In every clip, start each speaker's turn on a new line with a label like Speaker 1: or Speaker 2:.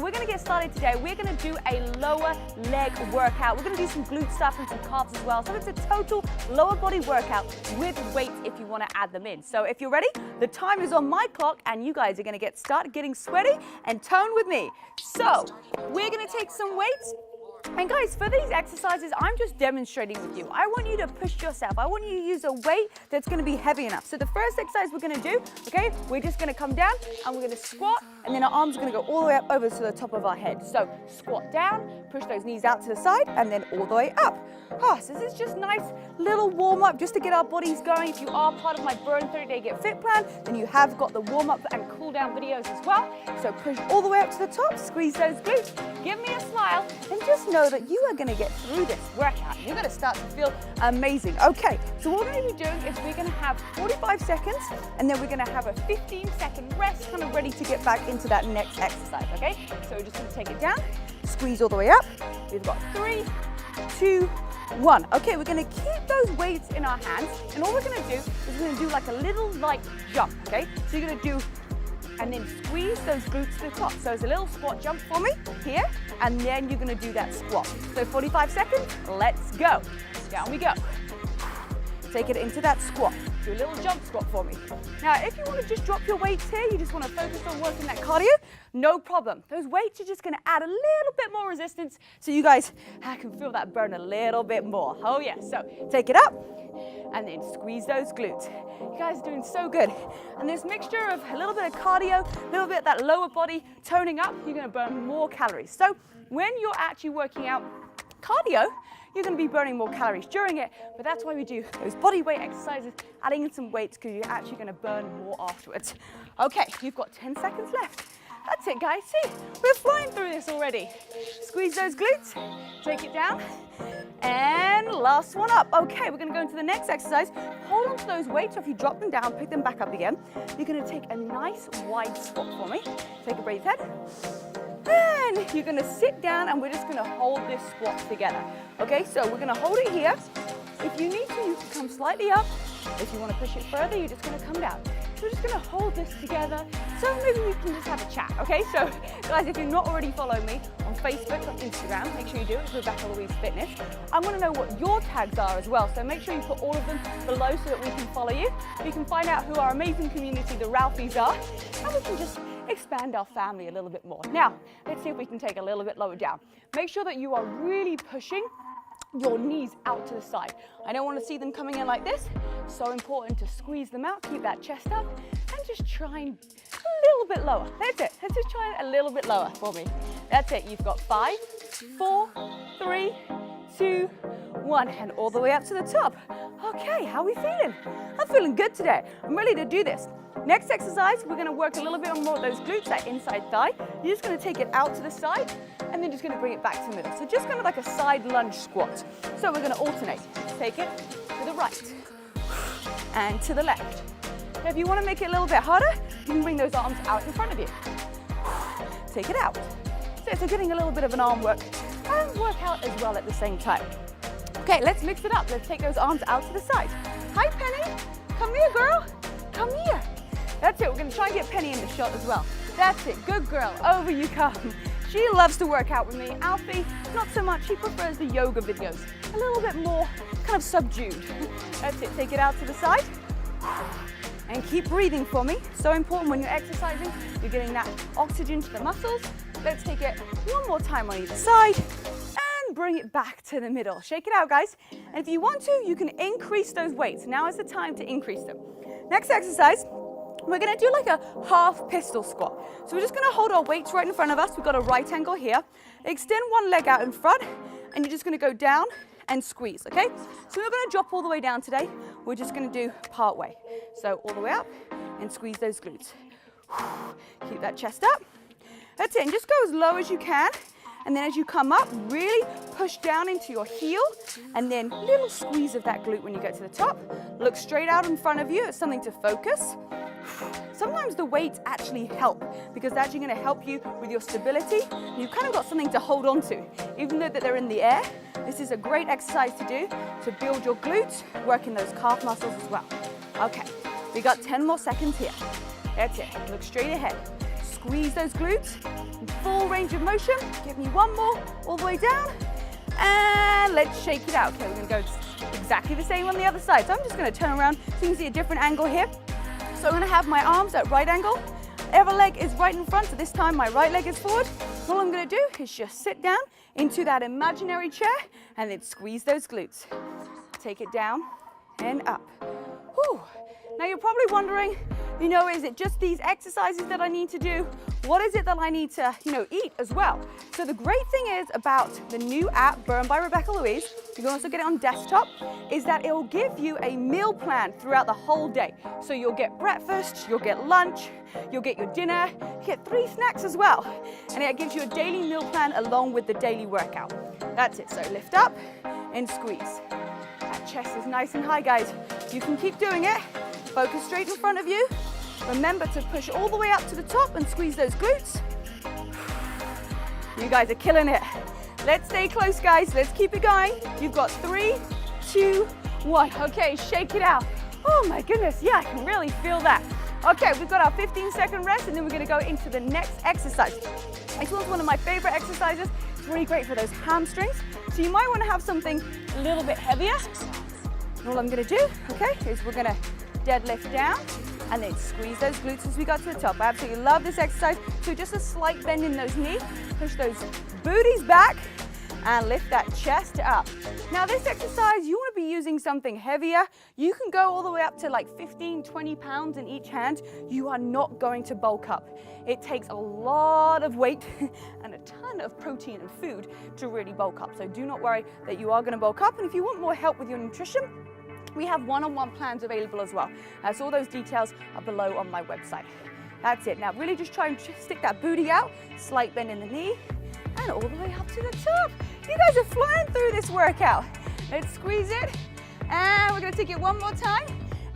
Speaker 1: We're going to get started today. We're going to do a lower leg workout. We're going to do some glute stuff and some calves as well. So it's a total lower body workout with weights if you want to add them in. So if you're ready, the time is on my clock and you guys are going to start getting sweaty and tone with me. So we're going to take some weights. And guys, for these exercises, I'm just demonstrating with you. I want you to push yourself. I want you to use a weight that's going to be heavy enough. So the first exercise we're going to do, okay, we're just going to come down and we're going to squat, and then our arms are going to go all the way up over to the top of our head. So squat down, push those knees out to the side, and then all the way up. So this is just nice little warm-up just to get our bodies going. If you are part of my Burn 30-Day Get Fit plan, then you have got the warm-up and cool-down videos as well. So push all the way up to the top, squeeze those glutes, give me a smile, and just know that you are going to get through this workout. You're going to start to feel amazing. Okay, so what we're going to be doing is we're going to have 45 seconds, and then we're going to have a 15-second rest, kind of ready to get back into that next exercise, okay? So we're just going to take it down, squeeze all the way up. We've got 3, 2, 1. Okay, we're going to keep those weights in our hands, and all we're going to do is we're going to do like a little light jump, okay? So you're going to do, and then squeeze those glutes to the top. So it's a little squat jump for me here, and then you're going to do that squat. So 45 seconds, let's go. Down we go. Take it into that squat. Do a little jump squat for me. Now, if you want to just drop your weights here, you just want to focus on working that cardio, no problem. Those weights are just going to add a little bit more resistance so you guys can feel that burn a little bit more. Oh yeah, so take it up and then squeeze those glutes. You guys are doing so good. And this mixture of a little bit of cardio, a little bit of that lower body toning up, you're going to burn more calories. So when you're actually working out cardio, you're going to be burning more calories during it, but that's why we do those body weight exercises, adding in some weights, because you're actually going to burn more afterwards. Okay, you've got 10 seconds left. That's it, guys. See, we're flying through this already. Squeeze those glutes, take it down, and last one up. Okay, we're going to go into the next exercise. Hold on to those weights, or if you drop them down, pick them back up again. You're going to take a nice wide squat for me. Take a breath in. And you're going to sit down, and we're just going to hold this squat together. Okay, so we're going to hold it here. If you need to, you can come slightly up. If you want to push it further, you're just going to come down. So we're just going to hold this together. So maybe we can just have a chat, okay? So guys, if you're not already following me on Facebook or Instagram, make sure you do. It's Rebecca Louise Fitness. I want to know what your tags are as well. So make sure you put all of them below so that we can follow you. We can find out who our amazing community, the Ralphies, are, and we can just expand our family a little bit more. Now, let's see if we can take a little bit lower down. Make sure that you are really pushing your knees out to the side. I don't want to see them coming in like this. So important to squeeze them out, keep that chest up, and just try and a little bit lower. That's it. Let's just try it a little bit lower for me. That's it. You've got 5, 4, 3, 2, 1, and all the way up to the top. Okay, how are we feeling? I'm feeling good today. I'm ready to do this. Next exercise, we're going to work a little bit more of those glutes, that inside thigh. You're just going to take it out to the side, and then just going to bring it back to the middle. So just kind of like a side lunge squat. So we're going to alternate. Take it to the right and to the left. Now, if you want to make it a little bit harder, you can bring those arms out in front of you. Take it out. So getting a little bit of an arm work and workout as well at the same time. Okay, let's mix it up. Let's take those arms out to the side. Hi, Penny. Come here, girl. Come here. That's it. We're going to try and get Penny in the shot as well. That's it. Good girl. Over you come. She loves to work out with me. Alfie, not so much. She prefers the yoga videos. A little bit more kind of subdued. That's it. Take it out to the side. And keep breathing for me. So important when you're exercising. You're getting that oxygen to the muscles. Let's take it one more time on either side. And bring it back to the middle. Shake it out, guys. And if you want to, you can increase those weights. Now is the time to increase them. Next exercise, we're going to do like a half pistol squat. So we're just going to hold our weights right in front of us. We've got a right angle here. Extend one leg out in front, and you're just going to go down and squeeze, okay? So we're not going to drop all the way down today. We're just going to do part way. So all the way up and squeeze those glutes. Keep that chest up. That's it. And just go as low as you can. And then as you come up, really push down into your heel, and then little squeeze of that glute when you get to the top. Look straight out in front of you. It's something to focus. Sometimes the weights actually help because they're actually going to help you with your stability. You've kind of got something to hold on to. Even though that they're in the air, this is a great exercise to do to build your glutes, working those calf muscles as well. Okay, we got 10 more seconds here. That's it. Look straight ahead. squeeze those glutes. Full range of motion. Give me one more, all the way down. And let's shake it out. Okay, we're gonna go exactly the same on the other side. So I'm just gonna turn around so you can see a different angle here. So I'm gonna have my arms at right angle. Every leg is right in front, so this time my right leg is forward. All I'm gonna do is just sit down into that imaginary chair and then squeeze those glutes. Take it down and up. Whew. Now you're probably wondering, is it just these exercises that I need to do? What is it that I need to, eat as well? So the great thing is about the new app, Burn by Rebecca Louise, you can also get it on desktop, is that it will give you a meal plan throughout the whole day. So you'll get breakfast, you'll get lunch, you'll get your dinner, you get 3 snacks as well. And it gives you a daily meal plan along with the daily workout. That's it, so lift up and squeeze. That chest is nice and high, guys. You can keep doing it. Focus straight in front of you. Remember to push all the way up to the top and squeeze those glutes. You guys are killing it. Let's stay close, guys. Let's keep it going. You've got 3, 2, 1. Okay, shake it out. Oh my goodness, yeah, I can really feel that. Okay, we've got our 15-second rest and then we're gonna go into the next exercise. This one's one of my favorite exercises. It's really great for those hamstrings. So you might wanna have something a little bit heavier. And all I'm gonna do, okay, is we're gonna deadlift down and then squeeze those glutes as we got to the top. I absolutely love this exercise. So just a slight bend in those knees, push those booties back and lift that chest up. Now this exercise, you want to be using something heavier. You can go all the way up to like 15, 20 pounds in each hand. You are not going to bulk up. It takes a lot of weight and a ton of protein and food to really bulk up. So do not worry that you are going to bulk up. And if you want more help with your nutrition, we have one-on-one plans available as well. So all those details are below on my website. That's it. Now really just try and stick that booty out, slight bend in the knee, and all the way up to the top. You guys are flying through this workout. Let's squeeze it, and we're gonna take it one more time.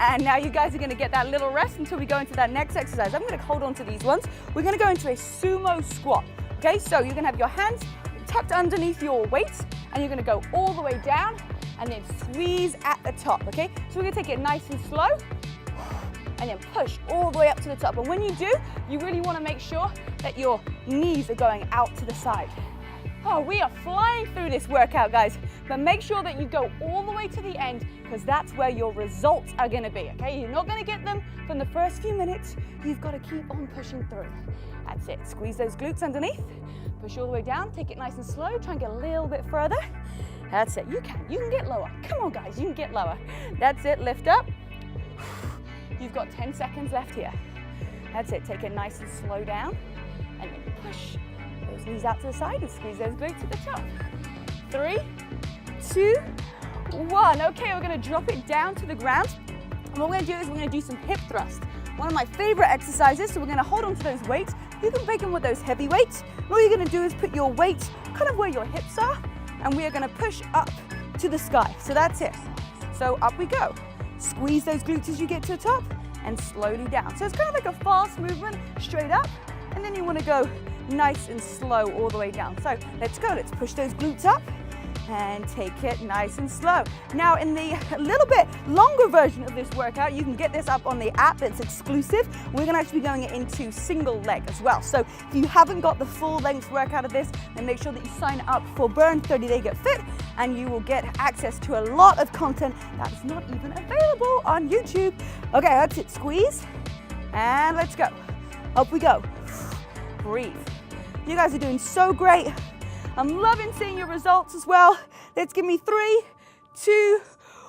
Speaker 1: And now you guys are gonna get that little rest until we go into that next exercise. I'm gonna hold on to these ones. We're gonna go into a sumo squat. Okay, so you're gonna have your hands tucked underneath your weights, and you're gonna go all the way down, and then squeeze at the top, okay? So we're gonna take it nice and slow, and then push all the way up to the top. And when you do, you really wanna make sure that your knees are going out to the side. Oh, we are flying through this workout, guys. But make sure that you go all the way to the end, because that's where your results are gonna be, okay? You're not gonna get them from the first few minutes. You've gotta keep on pushing through. That's it, squeeze those glutes underneath. Push all the way down, take it nice and slow. Try and get a little bit further. That's it, you can get lower. Come on, guys, you can get lower. That's it, lift up. You've got 10 seconds left here. That's it, take it nice and slow down. And then push those knees out to the side and squeeze those glutes at the top. 3, 2, 1. Okay, we're gonna drop it down to the ground. And what we're gonna do is we're gonna do some hip thrust. One of my favorite exercises, so we're gonna hold on to those weights. You can break them with those heavy weights. And all you're gonna do is put your weights kind of where your hips are, and we are gonna push up to the sky. So that's it. So up we go. Squeeze those glutes as you get to the top and slowly down. So it's kind of like a fast movement, straight up, and then you wanna go nice and slow all the way down. So let's go, let's push those glutes up and take it nice and slow. Now in the little bit longer version of this workout, you can get this up on the app, it's exclusive. We're gonna actually be going into single leg as well. So if you haven't got the full length workout of this, then make sure that you sign up for Burn 30 Day Get Fit, and you will get access to a lot of content that is not even available on YouTube. Okay, that's it, squeeze, and let's go. Up we go, breathe. You guys are doing so great. I'm loving seeing your results as well. Let's give me 3, 2,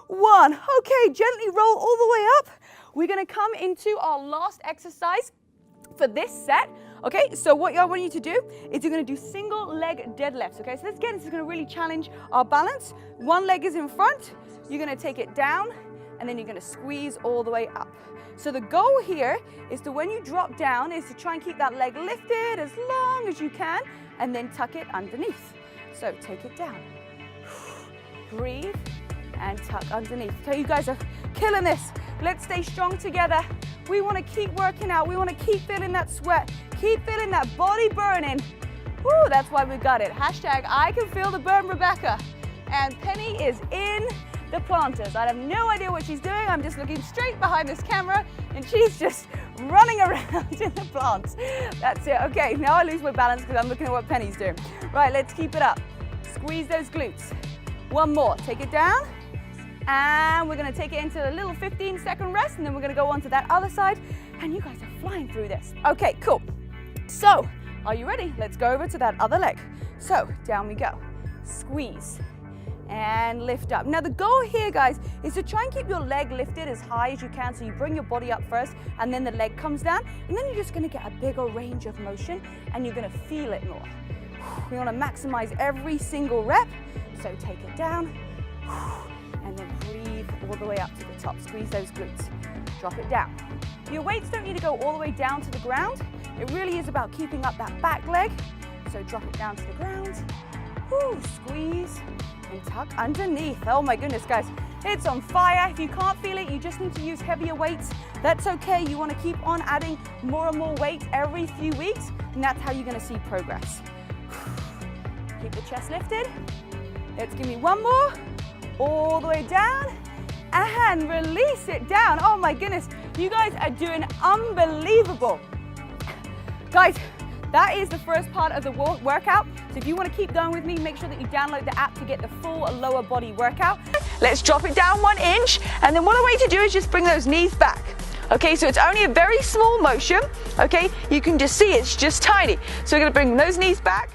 Speaker 1: 1. Okay, gently roll all the way up. We're gonna come into our last exercise for this set. Okay, so what I want you to do is you're gonna do single leg deadlifts. Okay, so this is gonna really challenge our balance. One leg is in front, you're gonna take it down, and then you're gonna squeeze all the way up. So the goal here is to, when you drop down, is to try and keep that leg lifted as long as you can, and then tuck it underneath. So take it down, breathe, and tuck underneath. Okay, you guys are killing this. Let's stay strong together. We wanna keep working out. We wanna keep feeling that sweat, keep feeling that body burning. Woo, that's why we got it. Hashtag I can feel the burn, Rebecca. And Penny is in the planters. I have no idea what she's doing. I'm just looking straight behind this camera and she's just running around in the plants. That's it. Okay, now I lose my balance because I'm looking at what Penny's doing. Right, let's keep it up. Squeeze those glutes. One more, take it down. And we're gonna take it into a little 15-second rest, and then we're gonna go on to that other side, and you guys are flying through this. Okay, cool. So, are you ready? Let's go over to that other leg. So, down we go. Squeeze and lift up. Now the goal here, guys, is to try and keep your leg lifted as high as you can, so you bring your body up first, and then the leg comes down, and then you're just gonna get a bigger range of motion, and you're gonna feel it more. We wanna maximize every single rep, so take it down, and then breathe all the way up to the top. Squeeze those glutes. Drop it down. Your weights don't need to go all the way down to the ground. It really is about keeping up that back leg. So drop it down to the ground. Woo, squeeze and tuck underneath. Oh my goodness, guys. It's on fire. If you can't feel it, you just need to use heavier weights. That's okay. You want to keep on adding more and more weight every few weeks, and that's how you're going to see progress. Keep the chest lifted. Let's give me one more. All the way down and release it down. Oh my goodness, you guys are doing unbelievable. Guys, that is the first part of the workout. So if you want to keep going with me, make sure that you download the app to get the full lower body workout. Let's drop it down 1 inch, and then what I want you to do is just bring those knees back. Okay, so it's only a very small motion. Okay, you can just see it's just tiny. So we're going to bring those knees back.